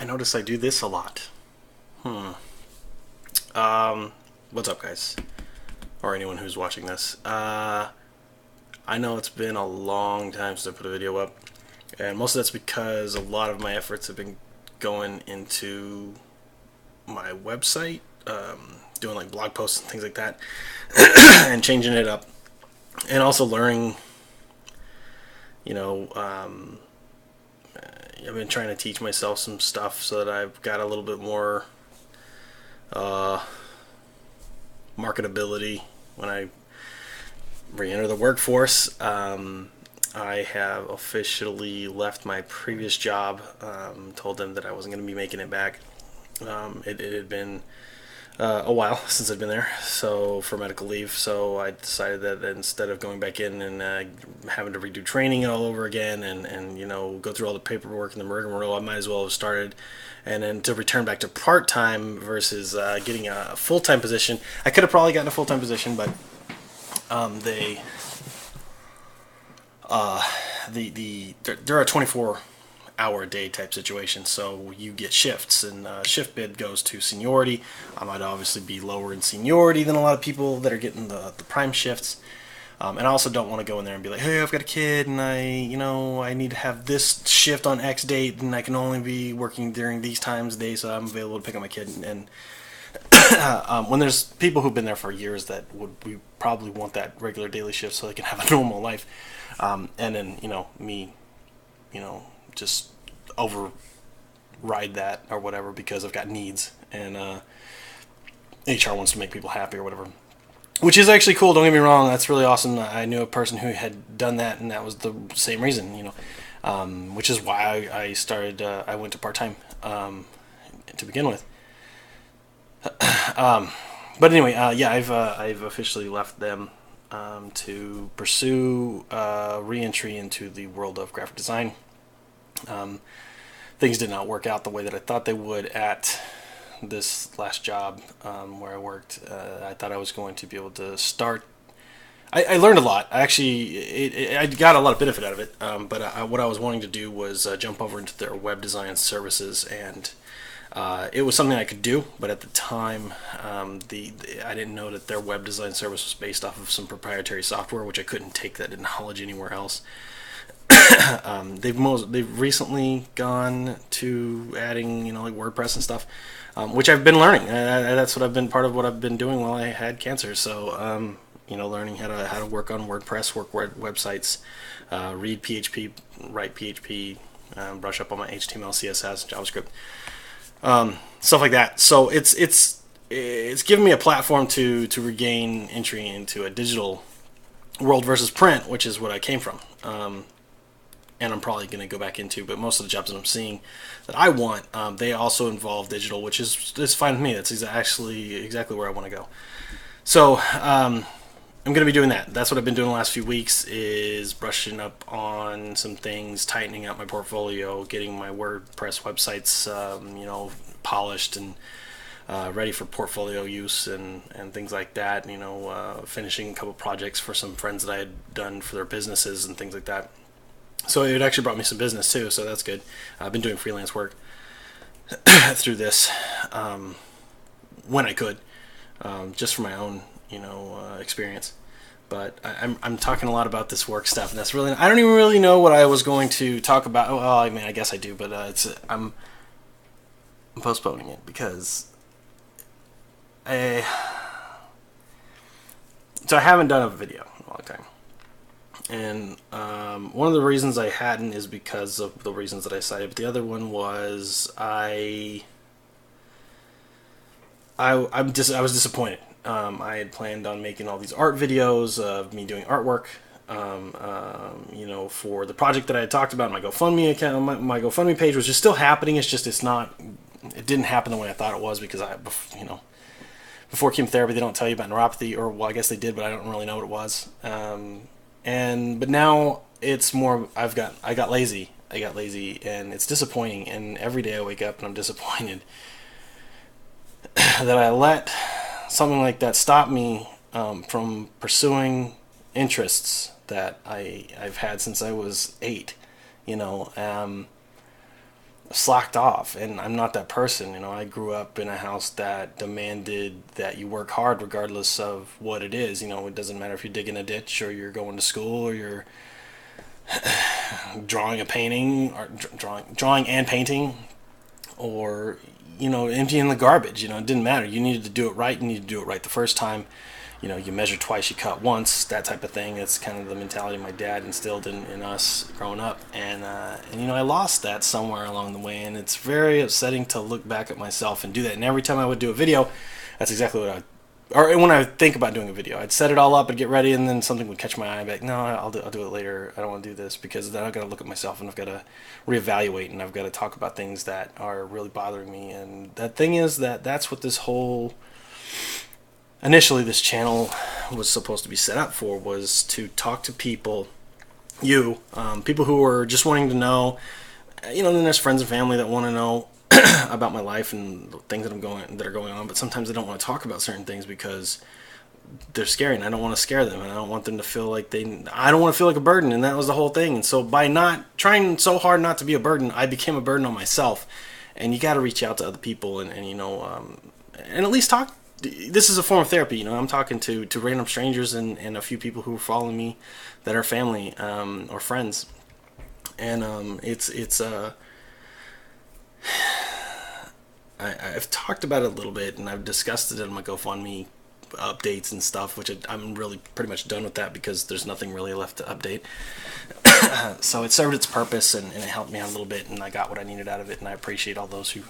I notice I do this a lot. What's up, guys? Or anyone who's watching this. I know it's been a long time since I put a video up, and most of that's because a lot of my efforts have been going into my website, doing like blog posts and things like that, and changing it up, and also learning, you know, I've been trying to teach myself some stuff so that I've got a little bit more marketability when I re-enter the workforce. I have officially left my previous job. Told them that I wasn't going to be making it back. It had been a while since I'd been there, so for medical leave. So I decided that instead of going back in and having to redo training all over again and go through all the paperwork and the rigmarole, I might as well have started. And then to return back to part-time versus getting a full-time position. I could have probably gotten a full-time position, but they're a 24-hour a day type situation, so you get shifts, and shift bid goes to seniority. I might obviously be lower in seniority than a lot of people that are getting the prime shifts. And I also don't want to go in there and be like, hey, I've got a kid and I need to have this shift on X date and I can only be working during these times of day, so I'm available to pick up my kid. And when there's people who've been there for years that we probably want that regular daily shift so they can have a normal life. And then, me, just override that or whatever because I've got needs and HR wants to make people happy or whatever. Which is actually cool, don't get me wrong, that's really awesome. I knew a person who had done that, and that was the same reason, which is why I started, I went to part-time to begin with. But anyway, I've officially left them to pursue re-entry into the world of graphic design. Things did not work out the way that I thought they would at this last job where I worked. I thought I was going to be able to start. I learned a lot. I got a lot of benefit out of it. But what I was wanting to do was jump over into their web design services, and it was something I could do. But at the time, I didn't know that their web design service was based off of some proprietary software, which I couldn't take that knowledge anywhere else. They've recently gone to adding like WordPress and stuff, which I've been learning. That's what I've been part of what I've been doing while I had cancer. So learning how to work on WordPress, work websites, read PHP, write PHP, brush up on my HTML, CSS, JavaScript, stuff like that. So it's given me a platform to regain entry into a digital world versus print, which is what I came from. And I'm probably going to go back into, but most of the jobs that I'm seeing that I want, they also involve digital, which is fine with me. That's actually exactly where I want to go. So I'm going to be doing that. That's what I've been doing the last few weeks, is brushing up on some things, tightening up my portfolio, getting my WordPress websites, polished and ready for portfolio use and things like that. Finishing a couple projects for some friends that I had done for their businesses and things like that. So it actually brought me some business too, so that's good. I've been doing freelance work through this when I could, just for my own, experience. But I'm talking a lot about this work stuff, and that's really, I don't even really know what I was going to talk about. Well, I mean, I guess I do, but I'm postponing it because so I haven't done a video in a long time. And one of the reasons I hadn't is because of the reasons that I cited. But the other one was I was disappointed. I had planned on making all these art videos of me doing artwork, for the project that I had talked about. My GoFundMe account, my GoFundMe page was just still happening. It didn't happen the way I thought it was because before chemotherapy, they don't tell you about neuropathy, or well, I guess they did, but I don't really know what it was. But now it's more, I got lazy, and it's disappointing, and every day I wake up and I'm disappointed that I let something like that stop me from pursuing interests that I've had since I was 8, slacked off, and I'm not that person. I grew up in a house that demanded that you work hard regardless of what it is. It doesn't matter if you're digging a ditch or you're going to school or you're drawing a painting or drawing and painting, or emptying the garbage. It didn't matter. You needed to do it right. You needed to do it right the first time. You measure twice, you cut once, that type of thing. That's kind of the mentality my dad instilled in us growing up. And I lost that somewhere along the way, and it's very upsetting to look back at myself and do that. And every time I would do a video, that's exactly what or when I think about doing a video, I'd set it all up and get ready, and then something would catch my eye. I'd be like, no, I'll do it later. I don't want to do this, because then I've got to look at myself, and I've got to reevaluate, and I've got to talk about things that are really bothering me. And that thing is that's what this whole... Initially, this channel was supposed to be set up for, was to talk to people, people who are just wanting to know, then there's friends and family that want to know about my life and the things that are going on, but sometimes they don't want to talk about certain things because they're scary, and I don't want to scare them, and I don't want them to feel like I don't want to feel like a burden, and that was the whole thing. And so by not trying so hard not to be a burden, I became a burden on myself. And you got to reach out to other people and at least talk. This is a form of therapy. I'm talking to random strangers and a few people who are following me that are family or friends. And I've talked about it a little bit, and I've discussed it in my GoFundMe updates and stuff, which I'm really pretty much done with that because there's nothing really left to update. So it served its purpose, and it helped me out a little bit, and I got what I needed out of it, and I appreciate all those who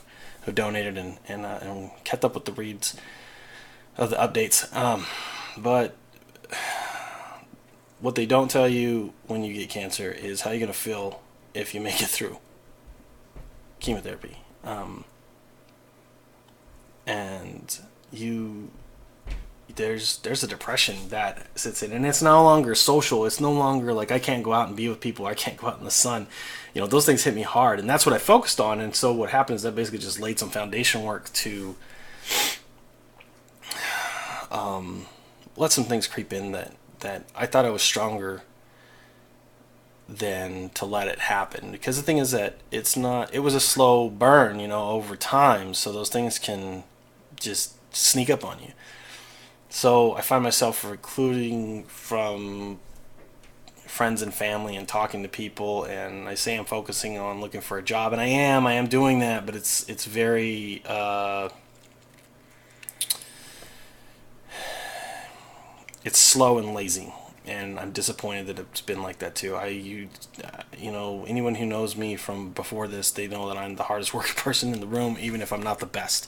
donated and kept up with the reads of the updates. But what they don't tell you when you get cancer is how you're going to feel if you make it through chemotherapy. And there's a depression that sits in, and it's no longer social. It's no longer like I can't go out and be with people. I can't go out in the sun. Those things hit me hard, and that's what I focused on. And so what happened is that basically just laid some foundation work to let some things creep in that I thought I was stronger than to let it happen. Because the thing is that it was a slow burn, over time. So those things can just sneak up on you. So I find myself recruiting from friends and family and talking to people, and I say I'm focusing on looking for a job, and I am doing that, but it's very it's slow and lazy, and I'm disappointed that it's been like that too. Anyone who knows me from before this, they know that I'm the hardest working person in the room, even if I'm not the best.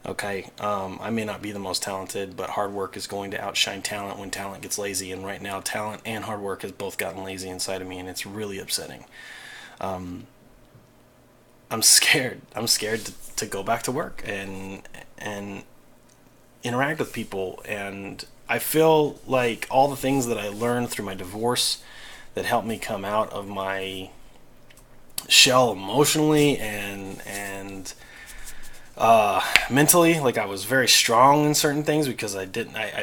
Okay, I may not be the most talented, but hard work is going to outshine talent when talent gets lazy. And right now, talent and hard work has both gotten lazy inside of me, and it's really upsetting. I'm scared. I'm scared to go back to work and interact with people. And I feel like all the things that I learned through my divorce that helped me come out of my shell emotionally and mentally, like I was very strong in certain things because I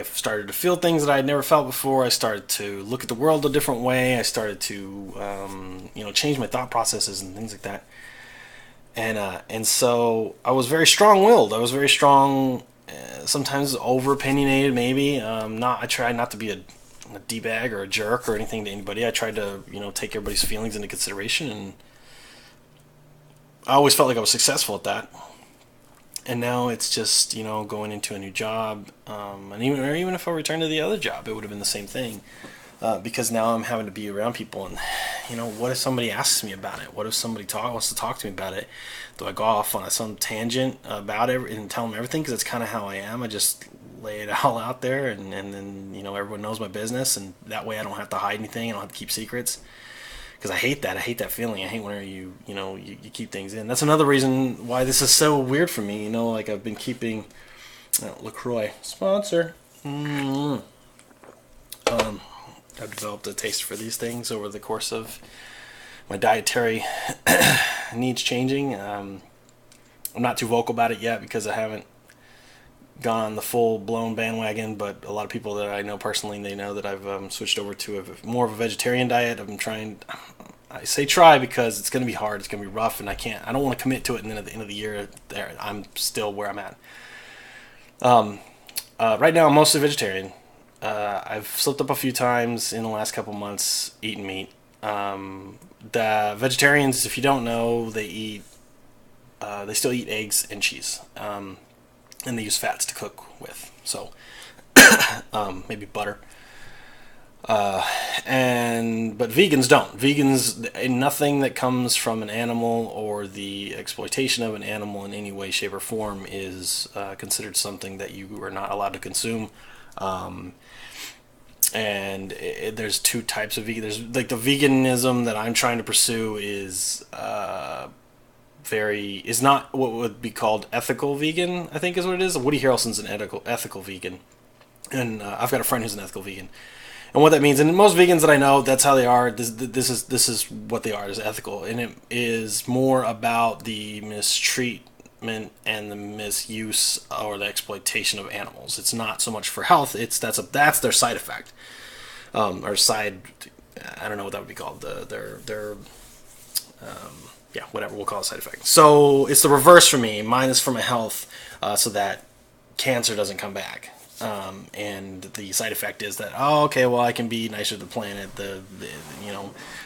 started to feel things that I had never felt before. I started to look at the world a different way. I started to, change my thought processes and things like that. And so I was very strong-willed. I was very strong, sometimes over-opinionated, maybe. I tried not to be a D-bag or a jerk or anything to anybody. I tried to, take everybody's feelings into consideration, and I always felt like I was successful at that. And now it's just, going into a new job, and even if I returned to the other job, it would have been the same thing, because now I'm having to be around people, and what if somebody asks me about it? What if somebody wants to talk to me about it? Do I go off on some tangent about it and tell them everything? Because that's kind of how I am. I just lay it all out there, and then everyone knows my business, and that way I don't have to hide anything. I don't have to keep secrets. Because I hate that. I hate that feeling. I hate whenever you keep things in. That's another reason why this is so weird for me. Like I've been keeping LaCroix sponsor. I've developed a taste for these things over the course of my dietary needs changing. I'm not too vocal about it yet because I haven't gone on the full-blown bandwagon, but a lot of people that I know personally, they know that I've switched over to more of a vegetarian diet. I say try because it's going to be hard. It's going to be rough, and I don't want to commit to it. And then at the end of the year, there I'm still where I'm at. Right now, I'm mostly vegetarian. I've slipped up a few times in the last couple months eating meat. The vegetarians, if you don't know, they still eat eggs and cheese, and they use fats to cook with. So maybe butter. But vegans don't. Vegans, nothing that comes from an animal or the exploitation of an animal in any way, shape, or form is considered something that you are not allowed to consume. There's two types of vegan. There's like the veganism that I'm trying to pursue is not what would be called ethical vegan, I think is what it is. Woody Harrelson's an ethical vegan, and I've got a friend who's an ethical vegan. And what that means, and most vegans that I know, that's how they are. This is what they are, is ethical, and it is more about the mistreatment and the misuse or the exploitation of animals. It's not so much for health. That's their side effect, or side. I don't know what that would be called. Yeah, whatever we'll call it, side effect. So it's the reverse for me. Mine is for my health, so that cancer doesn't come back. And the side effect is that, okay, well, I can be nicer to the planet,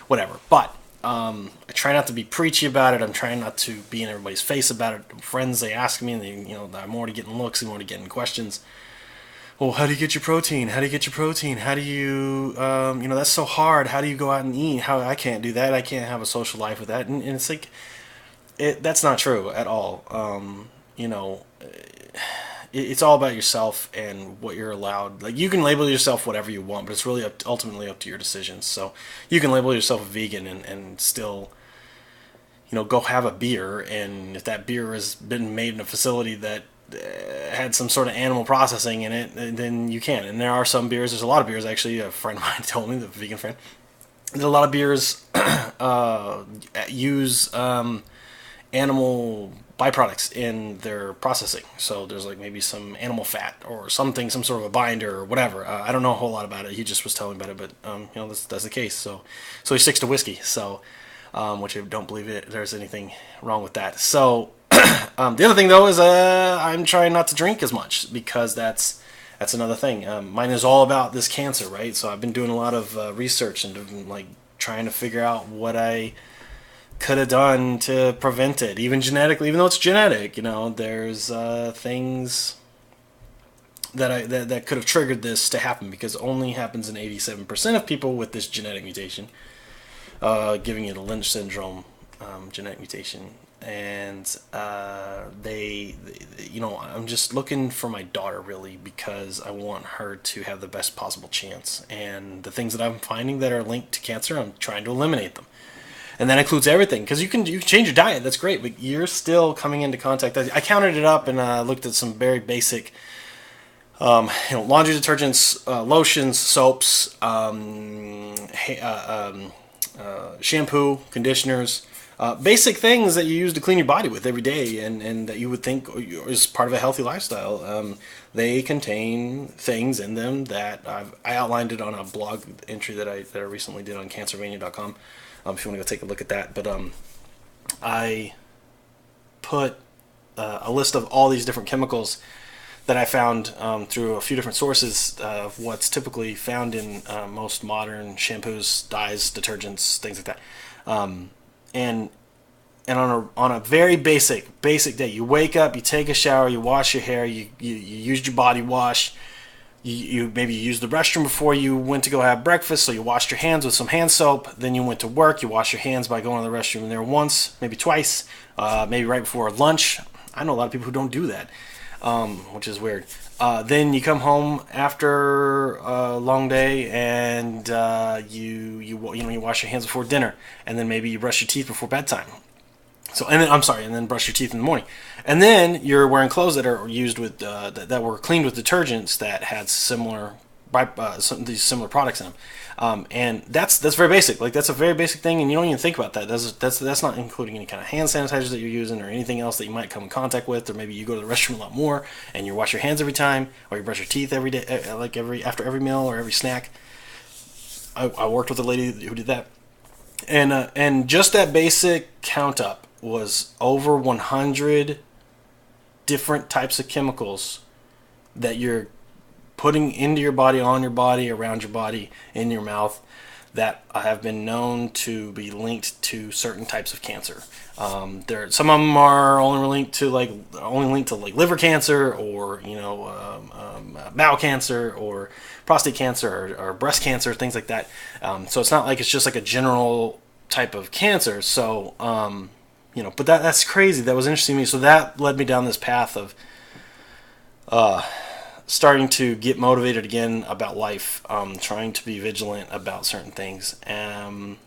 whatever. But I try not to be preachy about it. I'm trying not to be in everybody's face about it. Friends, they ask me, and I'm already getting looks, I'm already getting questions. Well, how do you get your protein? How do you get your protein? How do you, that's so hard. How do you go out and eat? I can't do that. I can't have a social life with that. And it's like, that's not true at all. It's all about yourself and what you're allowed. Like, you can label yourself whatever you want, but it's really ultimately up to your decisions. So you can label yourself a vegan and still, go have a beer. And if that beer has been made in a facility that had some sort of animal processing in it, then you can. And there are some beers. There's a lot of beers, actually. A friend of mine told me, the vegan friend, that a lot of beers use animal byproducts in their processing. So there's like maybe some animal fat or something, some sort of a binder or whatever. I don't know a whole lot about it. He just was telling me about it, but that's the case. So he sticks to whiskey. So which I don't believe there's anything wrong with that. So the other thing though is I'm trying not to drink as much, because that's another thing. Mine is all about this cancer, right? So I've been doing a lot of research and like trying to figure out what I could have done to prevent it, even genetically, even though it's genetic. There's things that could have triggered this to happen, because it only happens in 87% of people with this genetic mutation, giving it a Lynch syndrome genetic mutation. And I'm just looking for my daughter, really, because I want her to have the best possible chance. And the things that I'm finding that are linked to cancer, I'm trying to eliminate them. And that includes everything, because you can change your diet. That's great, but you're still coming into contact. I counted it up and looked at some very basic, laundry detergents, lotions, soaps, shampoo, conditioners, basic things that you use to clean your body with every day, and that you would think is part of a healthy lifestyle. They contain things in them that I outlined it on a blog entry that I recently did on cancervania.com. If you want to go take a look at that. But I put a list of all these different chemicals that I found through a few different sources of what's typically found in most modern shampoos, dyes, detergents, things like that. And on a very basic day, you wake up, you take a shower, you wash your hair, you used your body wash. You maybe used the restroom before you went to go have breakfast, so you washed your hands with some hand soap. Then you went to work, you washed your hands by going to the restroom there once, maybe twice, maybe right before lunch. I know a lot of people who don't do that, which is weird. Then you come home after a long day, and you wash your hands before dinner, and then maybe you brush your teeth before bedtime. And then brush your teeth in the morning, and then you're wearing clothes that are used with that were cleaned with detergents that had these similar products in them, and that's very basic. Like, that's a very basic thing, and you don't even think about that. That's not including any kind of hand sanitizer that you're using or anything else that you might come in contact with, or maybe you go to the restroom a lot more and you wash your hands every time, or you brush your teeth every day, after every meal or every snack. I worked with a lady who did that. And just that basic count up was over 100 different types of chemicals that you're putting into your body, on your body, around your body, in your mouth, that have been known to be linked to certain types of cancer. Some of them are only linked to like liver cancer, or bowel cancer, or prostate cancer, or breast cancer, things like that. So it's not like it's just like a general type of cancer. So but that's crazy. That was interesting to me. So that led me down this path of starting to get motivated again about life, trying to be vigilant about certain things. And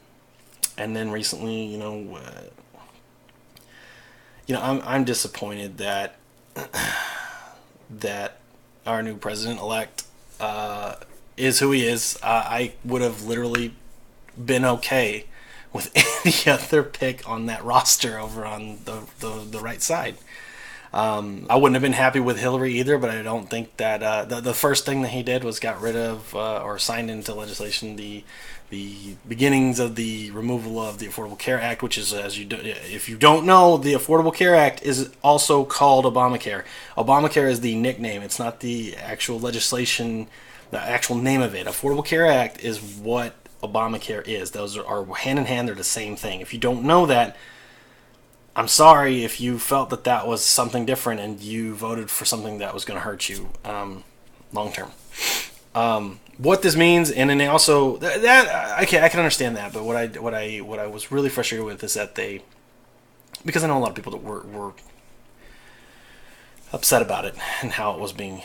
then recently, I'm disappointed that that our new president-elect is who he is. I would have literally been okay with any other pick on that roster over on the right side. I wouldn't have been happy with Hillary either, but I don't think that the first thing that he did was got rid of or signed into legislation the beginnings of the removal of the Affordable Care Act, which is, if you don't know, the Affordable Care Act is also called Obamacare. Obamacare is the nickname; it's not the actual legislation, the actual name of it. Affordable Care Act is what Obamacare is. Those are hand in hand; they're the same thing. If you don't know that, I'm sorry if you felt that was something different and you voted for something that was going to hurt you long term. What this means, and then they also I can understand that, but what I was really frustrated with is that because I know a lot of people that were upset about it and how it was being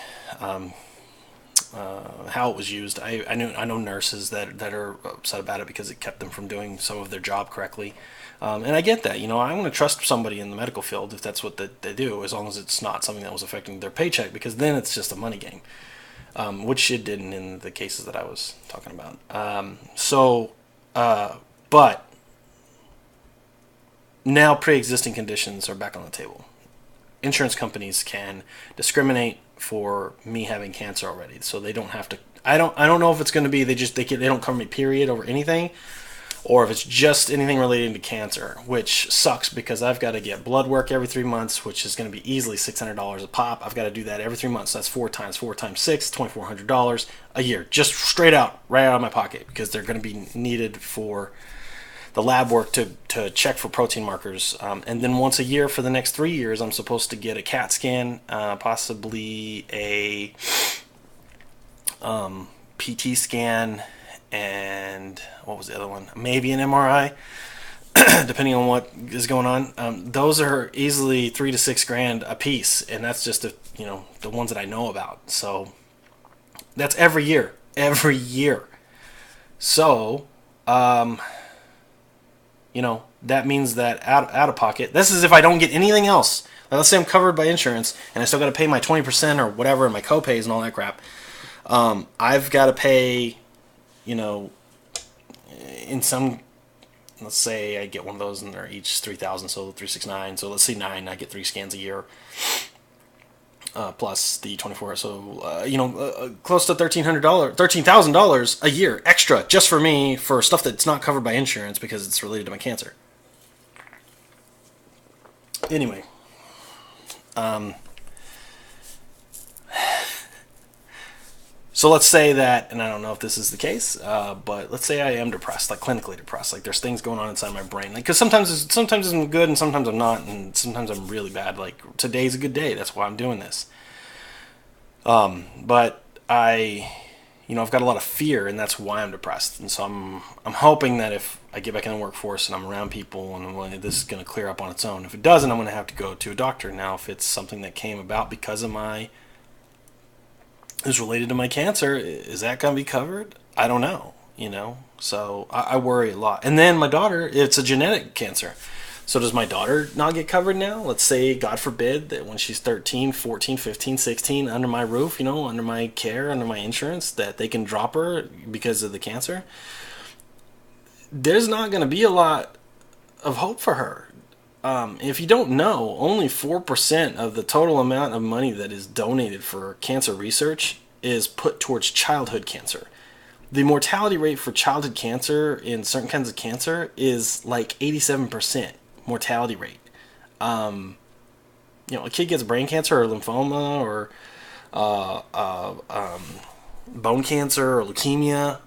how it was used. I know nurses that are upset about it because it kept them from doing some of their job correctly. And I get that. I want to trust somebody in the medical field if that's what they do, as long as it's not something that was affecting their paycheck, because then it's just a money game, which it didn't in the cases that I was talking about. But now pre-existing conditions are back on the table. Insurance companies can discriminate for me having cancer already, so they don't have to. I don't know if it's going to be they don't cover me period over anything, or if it's just anything relating to cancer, which sucks because I've got to get blood work every 3 months, which is going to be easily $600 a pop. I've got to do that every 3 months. That's 4 times 6, $2,400 a year, just straight out, right out of my pocket, because they're going to be needed for the lab work to check for protein markers. And then once a year for the next 3 years, I'm supposed to get a CAT scan, possibly a PT scan, and what was the other one? Maybe an MRI, depending on what is going on. Those are easily $3,000 to $6,000 a piece, and that's just the ones that I know about. So that's every year. So that means that out of pocket. This is if I don't get anything else. Let's say I'm covered by insurance and I still got to pay my 20% or whatever, and my copays and all that crap. I've got to pay, in some, let's say I get one of those and they're each $3,000, so $369. So let's say 9, I get 3 scans a year, plus the 24. So close to $13,000 a year extra just for me for stuff that's not covered by insurance because it's related to my cancer. Anyway, so let's say that, and I don't know if this is the case, but let's say I am depressed, like clinically depressed, like there's things going on inside my brain, like because sometimes I'm good and sometimes I'm not, and sometimes I'm really bad. Like today's a good day, that's why I'm doing this. But I've got a lot of fear, and that's why I'm depressed. And so I'm hoping that if I get back in the workforce and I'm around people, and this is going to clear up on its own. If it doesn't, I'm going to have to go to a doctor. Now, if it's something that came about because of is related to my cancer, is that going to be covered? I don't know, So I worry a lot. And then my daughter, it's a genetic cancer. So does my daughter not get covered now? Let's say, God forbid, that when she's 13, 14, 15, 16, under my roof, under my care, under my insurance, that they can drop her because of the cancer. There's not going to be a lot of hope for her. If you don't know, only 4% of the total amount of money that is donated for cancer research is put towards childhood cancer. the mortality rate for childhood cancer in certain kinds of cancer is like 87% mortality rate. A kid gets brain cancer or lymphoma or uh, uh, um, bone cancer or leukemia.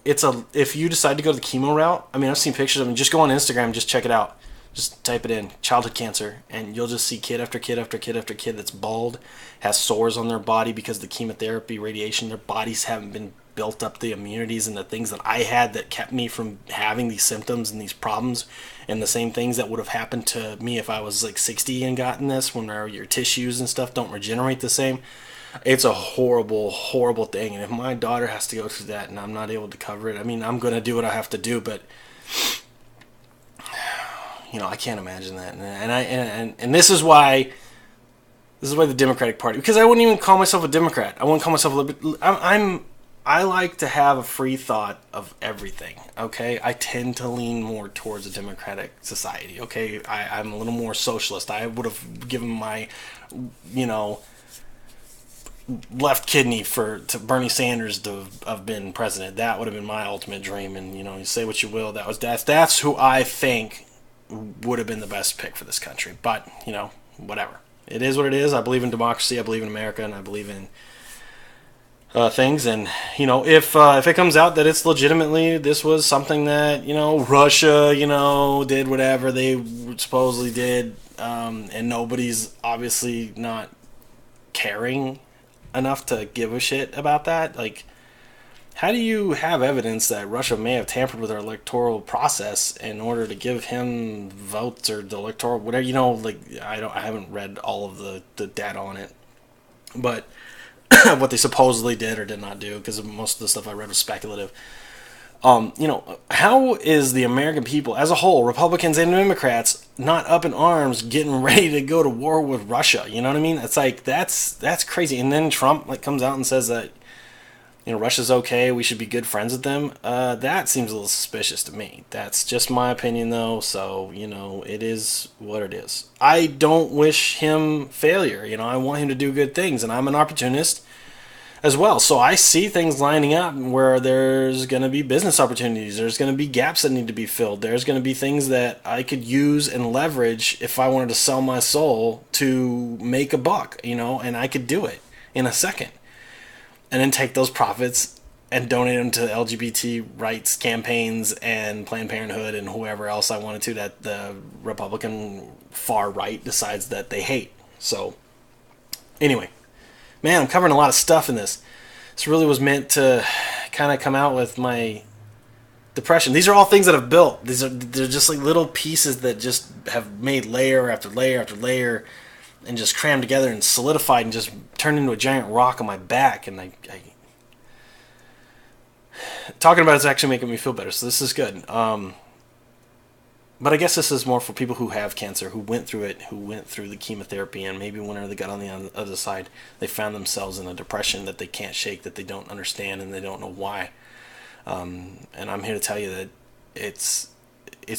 If you decide to go the chemo route, I mean, I've seen pictures of them. Just go on Instagram, just check it out. Just type it in, childhood cancer, and you'll just see kid after kid after kid after kid that's bald, has sores on their body because of the chemotherapy, radiation. Their bodies haven't been built up the immunities and the things that I had that kept me from having these symptoms and these problems, and the same things that would have happened to me if I was like 60 and gotten this, when your tissues and stuff don't regenerate the same. It's a horrible, horrible thing, and if my daughter has to go through that and I'm not able to cover it, I mean, I'm going to do what I have to do, but I can't imagine that. And this is why the Democratic Party, because I wouldn't even call myself a Democrat. I wouldn't call myself a I like to have a free thought of everything. Okay, I tend to lean more towards a democratic society. Okay, I'm a little more socialist. I would have given my, left kidney to Bernie Sanders to have been president. That would have been my ultimate dream. And you say what you will. That's who I think would have been the best pick for this country. But whatever. It is what it is. I believe in democracy. I believe in America, and I believe in things. And if it comes out that it's legitimately, this was something that Russia did whatever they supposedly did, and nobody's obviously not caring enough to give a shit about that. Like, how do you have evidence that Russia may have tampered with our electoral process in order to give him votes or the electoral whatever? I haven't read all of the data on it, but what they supposedly did or did not do, because most of the stuff I read was speculative. How is the American people as a whole, Republicans and Democrats, not up in arms getting ready to go to war with Russia? You know what I mean? It's like, that's crazy. And then Trump comes out and says that Russia's okay, we should be good friends with them. That seems a little suspicious to me. That's just my opinion, though. So it is what it is. I don't wish him failure. I want him to do good things, and I'm an opportunist as well. So I see things lining up where there's going to be business opportunities. There's going to be gaps that need to be filled. There's going to be things that I could use and leverage if I wanted to sell my soul to make a buck, and I could do it in a second. And then take those profits and donate them to LGBT rights campaigns and Planned Parenthood and whoever else I wanted to that the Republican far right decides that they hate. So anyway, man, I'm covering a lot of stuff in this. This really was meant to kind of come out with my depression. These are all things that I've built. They're just like little pieces that just have made layer after layer after layer and just crammed together and solidified and just turned into a giant rock on my back. And I talking about it's actually making me feel better, so this is good. But I guess this is more for people who have cancer, who went through it, who went through the chemotherapy, and maybe whenever they got on the other side, they found themselves in a depression that they can't shake, that they don't understand, and they don't know why. And I'm here to tell you that it's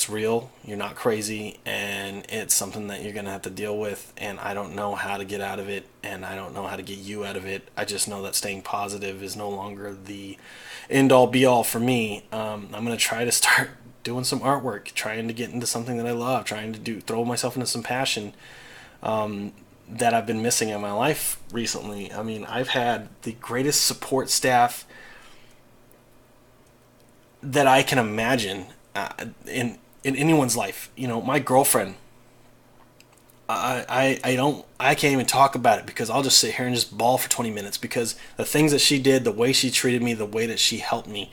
real, you're not crazy, and it's something that you're going to have to deal with, and I don't know how to get out of it, and I don't know how to get you out of it. I just know that staying positive is no longer the end-all be-all for me. I'm going to try to start doing some artwork, trying to get into something that I love, trying to throw myself into some passion that I've been missing in my life recently. I mean, I've had the greatest support staff that I can imagine in anyone's life. My girlfriend, I can't even talk about it because I'll just sit here and just bawl for 20 minutes because the things that she did, the way she treated me, the way that she helped me,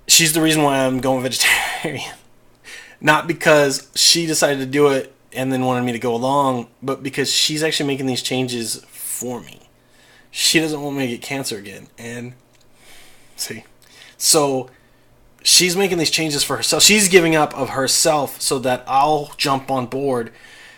she's the reason why I'm going vegetarian. Not because she decided to do it and then wanted me to go along, but because she's actually making these changes for me. She doesn't want me to get cancer again. And so she's making these changes for herself. She's giving up of herself so that I'll jump on board.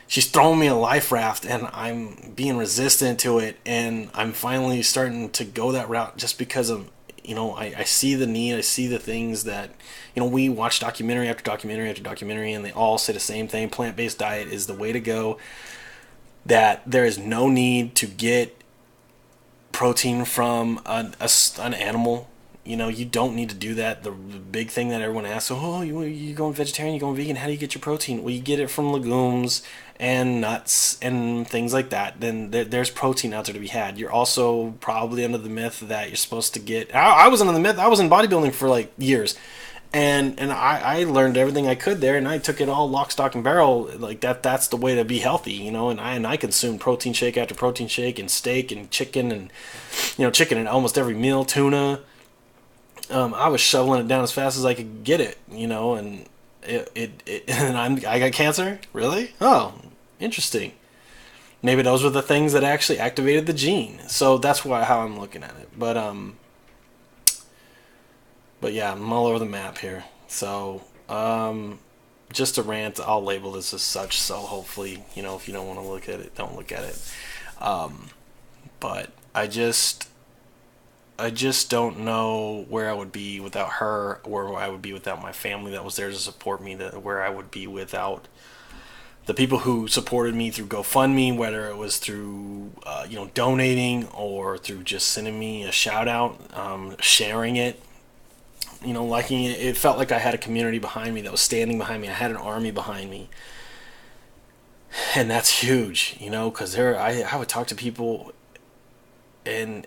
She's throwing me a life raft, and I'm being resistant to it, and I'm finally starting to go that route just because of, I see the need, I see the things that, we watch documentary after documentary after documentary, and they all say the same thing: plant-based diet is the way to go, that there is no need to get protein from an animal. You know, you don't need to do that. The big thing that everyone asks, oh, you going vegetarian, you going vegan, how do you get your protein? Well, you get it from legumes and nuts and things like that. Then there's protein out there to be had. You're also probably under the myth that you're supposed to get. I was under the myth. I was in bodybuilding for like years. And I learned everything I could there, and I took it all lock, stock, and barrel like that. That's the way to be healthy, you know. And I consumed protein shake after protein shake, and steak and chicken, and chicken in almost every meal, tuna. I was shoveling it down as fast as I could get it, you know, and and I got cancer. Really? Oh, interesting. Maybe those were the things that actually activated the gene. So that's how I'm looking at it. But yeah, I'm all over the map here. So, just a rant. I'll label this as such. So hopefully, if you don't want to look at it, don't look at it. But I just don't know where I would be without her, or where I would be without my family that was there to support me. Where I would be without the people who supported me through GoFundMe, whether it was through donating or through just sending me a shout out, sharing it. Liking it. It felt like I had a community behind me that was standing behind me. I had an army behind me. And that's huge, because I would talk to people, and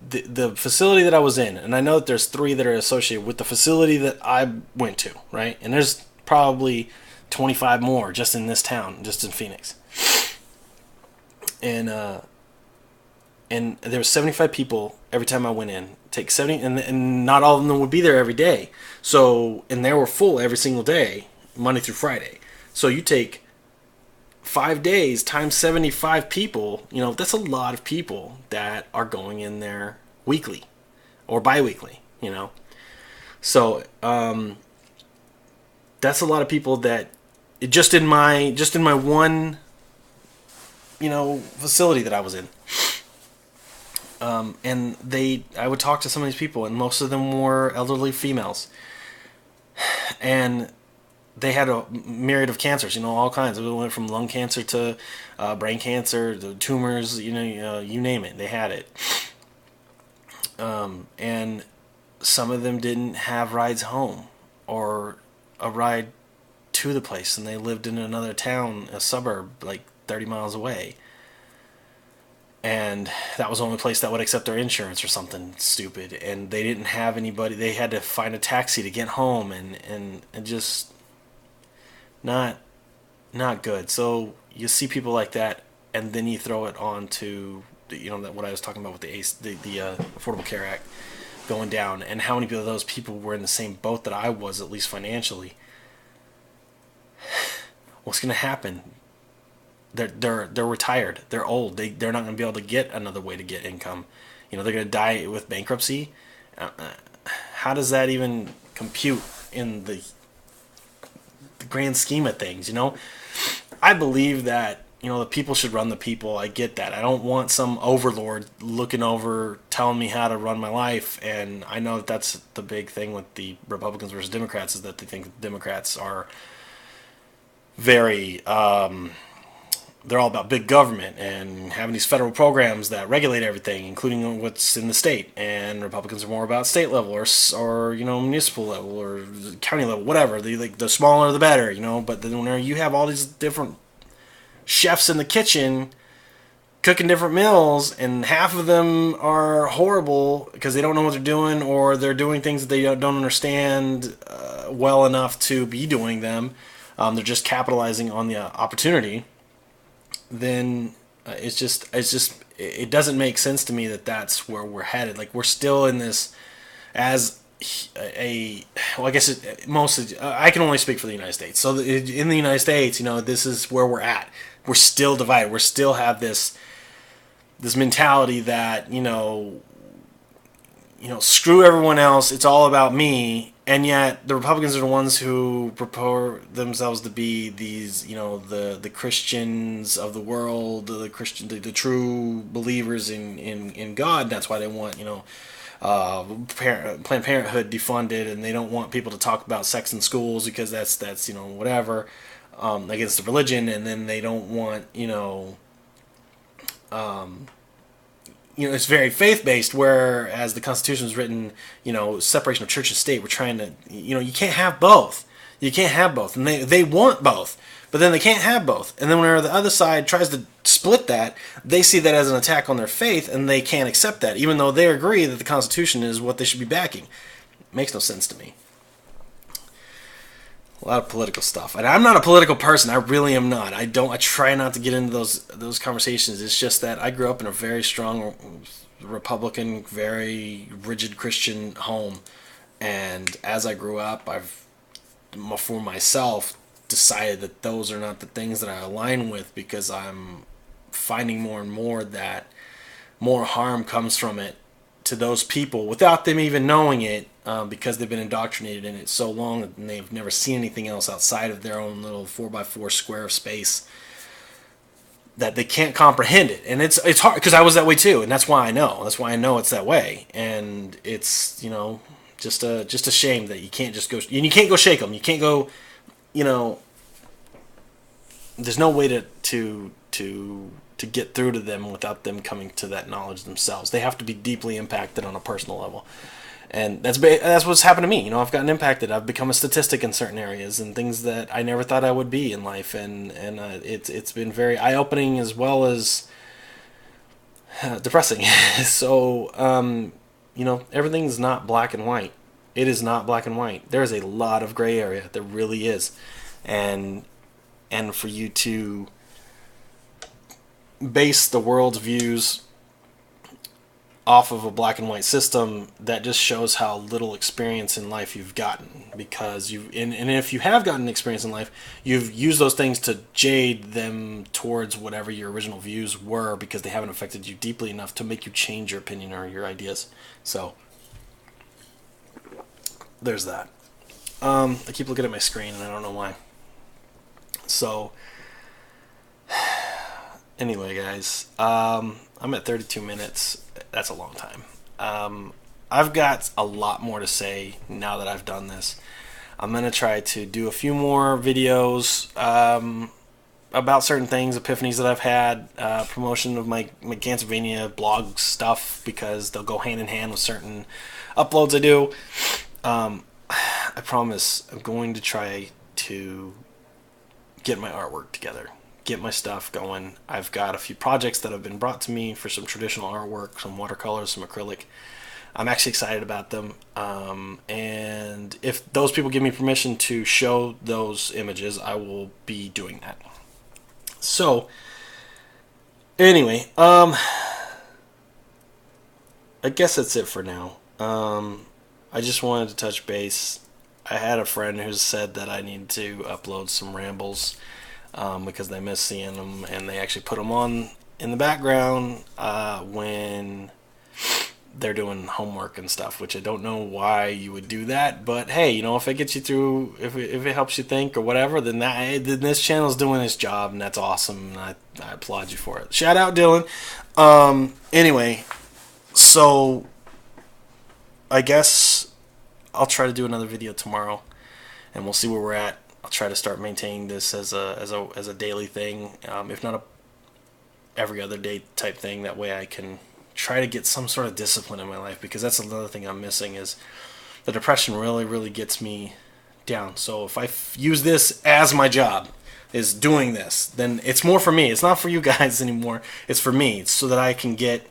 the facility that I was in, and I know that there's 3 that are associated with the facility that I went to, right? And there's probably 25 more just in this town, just in Phoenix. And there were 75 people every time I went in. Take 70, and not all of them would be there every day. So, and they were full every single day, Monday through Friday. So you take 5 days times 75 people, that's a lot of people that are going in there weekly or bi-weekly, So, that's a lot of people that just in my one, facility that I was in. And I would talk to some of these people, and most of them were elderly females, and they had a myriad of cancers, all kinds. It went from lung cancer to brain cancer, to tumors, you name it, they had it. And some of them didn't have rides home or a ride to the place, and they lived in another town, a suburb, like 30 miles away. And that was the only place that would accept their insurance or something stupid. And they didn't have anybody. They had to find a taxi to get home, and just not good. So you see people like that, and then you throw it on to that what I was talking about with the Affordable Care Act going down, and how many of those people were in the same boat that I was, at least financially. What's going to happen? They're retired. They're old. They're not going to be able to get another way to get income. They're going to die with bankruptcy. How does that even compute in the grand scheme of things? I believe that the people should run the people. I get that. I don't want some overlord looking over, telling me how to run my life. And I know that that's the big thing with the Republicans versus Democrats, is that they think the Democrats are very they're all about big government and having these federal programs that regulate everything, including what's in the state. And Republicans are more about state level or municipal level or county level, whatever. The smaller the better, But then when you have all these different chefs in the kitchen cooking different meals, and half of them are horrible because they don't know what they're doing, or they're doing things that they don't understand well enough to be doing them. They're just capitalizing on the opportunity. Then it doesn't make sense to me that that's where we're headed. Like, we're still in this as I guess mostly I can only speak for the United States. So in the United States, this is where we're at. We're still divided. We still have this mentality that screw everyone else. It's all about me. And yet the Republicans are the ones who purport themselves to be these, the Christians of the world, the true believers in God. That's why they want, Planned Parenthood defunded, and they don't want people to talk about sex in schools because that's whatever, against the religion. And then they don't want it's very faith-based, whereas the Constitution was written, separation of church and state. We're trying to, you can't have both. You can't have both. And they want both, but then they can't have both. And then whenever the other side tries to split that, they see that as an attack on their faith, and they can't accept that, even though they agree that the Constitution is what they should be backing. It makes no sense to me. A lot of political stuff, and I'm not a political person. I really am not. I try not to get into those conversations. It's just that I grew up in a very strong Republican, very rigid Christian home, and as I grew up, I've for myself decided that those are not the things that I align with, because I'm finding more and more that more harm comes from it to those people without them even knowing it, because they've been indoctrinated in it so long and they've never seen anything else outside of their own little 4x4 square of space, that they can't comprehend it. And it's hard, because I was that way too, and that's why I know it's that way. And it's just a shame that you can't just go, and you can't go shake them. You can't go, there's no way to get through to them without them coming to that knowledge themselves. They have to be deeply impacted on a personal level. And that's what's happened to me. I've gotten impacted. I've become a statistic in certain areas and things that I never thought I would be in life. And it's been very eye-opening as well as depressing. So, everything's not black and white. It is not black and white. There is a lot of gray area. There really is. And for you to base the world's views off of a black and white system, that just shows how little experience in life you've gotten. Because and if you have gotten experience in life, you've used those things to jade them towards whatever your original views were, because they haven't affected you deeply enough to make you change your opinion or your ideas. So there's that. I keep looking at my screen and I don't know why. So anyway, guys, I'm at 32 minutes. That's a long time. I've got a lot more to say now that I've done this. I'm going to try to do a few more videos about certain things, epiphanies that I've had, promotion of my Cancervania blog stuff, because they'll go hand in hand with certain uploads I do. I promise I'm going to try to get my artwork together, get my stuff going. I've got a few projects that have been brought to me for some traditional artwork, some watercolors, some acrylic. I'm actually excited about them. And if those people give me permission to show those images, I will be doing that. So, anyway, I guess that's it for now. I just wanted to touch base. I had a friend who said that I need to upload some rambles, because they miss seeing them, and they actually put them on in the background when they're doing homework and stuff, which I don't know why you would do that, but hey, if it gets you through, if it helps you think or whatever, then this channel is doing its job, and that's awesome, and I applaud you for it. Shout out, Dylan. Anyway, so I guess I'll try to do another video tomorrow, and we'll see where we're at. I'll try to start maintaining this as a daily thing, if not a every other day type thing. That way I can try to get some sort of discipline in my life, because that's another thing I'm missing, is the depression really gets me down. So if I use this as my job, is doing this, then it's more for me. It's not for you guys anymore. It's for me. It's so that I can get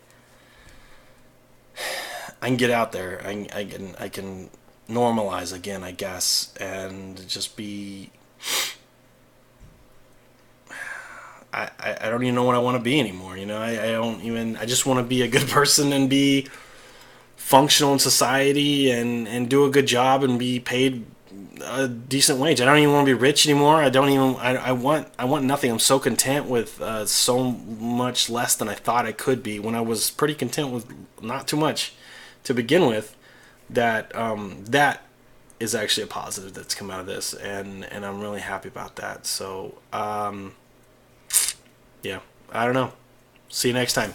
out there. I can normalize again, I guess, and just be. I don't even know what I want to be anymore. I just want to be a good person and be functional in society and do a good job and be paid a decent wage. I don't even want to be rich anymore. I want nothing. I'm so content with so much less than I thought I could be, when I was pretty content with not too much to begin with. That is actually a positive that's come out of this, and I'm really happy about that. So yeah, I don't know. See you next time.